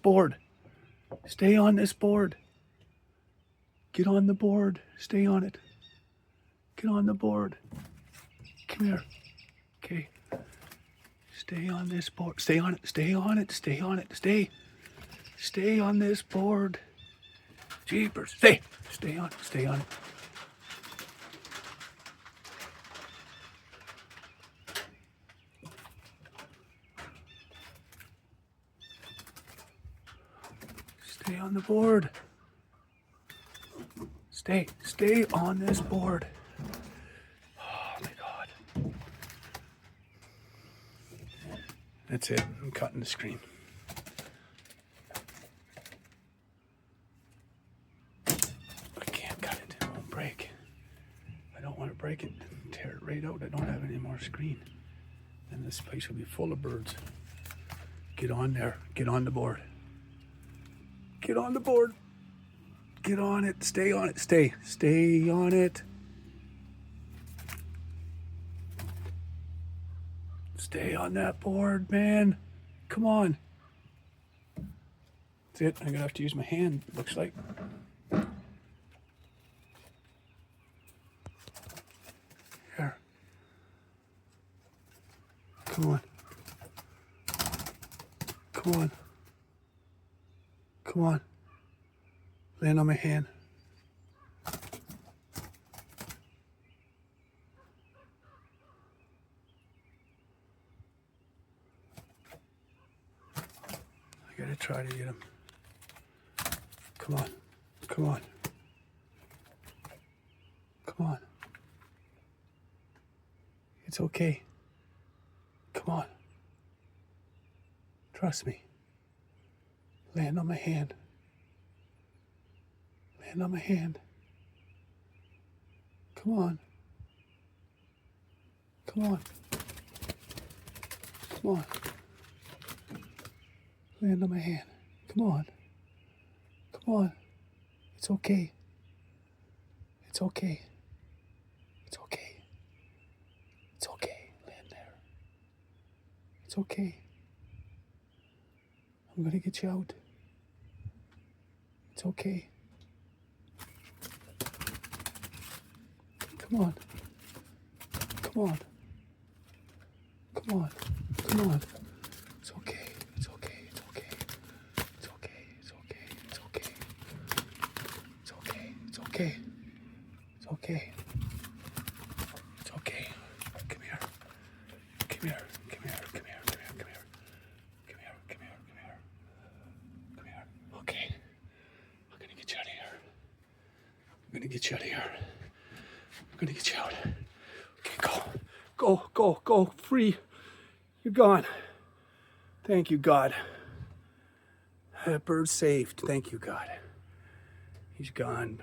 board. Stay on this board. Get on the board. Stay on it. Get on the board. Come here. Okay. Stay on this board. Stay on it. Stay on it. Stay on it. Stay. Stay on this board. Jeepers. Stay. Stay on it. Stay on it. Stay on the board. Stay. Stay on this board. Oh my God. That's it. I'm cutting the screen. I can't cut it. It won't break. I don't want to break it. Tear it right out. I don't have any more screen. And this place will be full of birds. Get on there. Get on the board. Get on the board. Get on it. Stay on it. Stay. Stay on it. Stay on that board, man. Come on. That's it. I'm going to have to use my hand, it looks like. Here. Come on. Come on. Come on. Land on my hand. I gotta try to get him. Come on. Come on. Come on. It's okay. Come on. Trust me. Land on my hand. Land on my hand. Come on. Come on. Come on. Land on my hand. Come on. Come on. It's okay. It's okay. It's okay. It's okay. Land there. It's okay. I'm gonna get you out. It's okay. Come on. Come on. Come on. Come on. It's okay. It's okay. It's okay. It's okay. It's okay. It's okay. It's okay. It's okay. It's okay. It's okay. Come here. Come here. Come here. Come here. Come here. Come here. Come here. Come here. Come here. Come here. Okay. I'm gonna get you out of here. I'm gonna get you out of here. I'm gonna get you out. Okay, go. Go, go, go. Free. You're gone. Thank you, God. That bird's saved. Thank you, God. He's gone.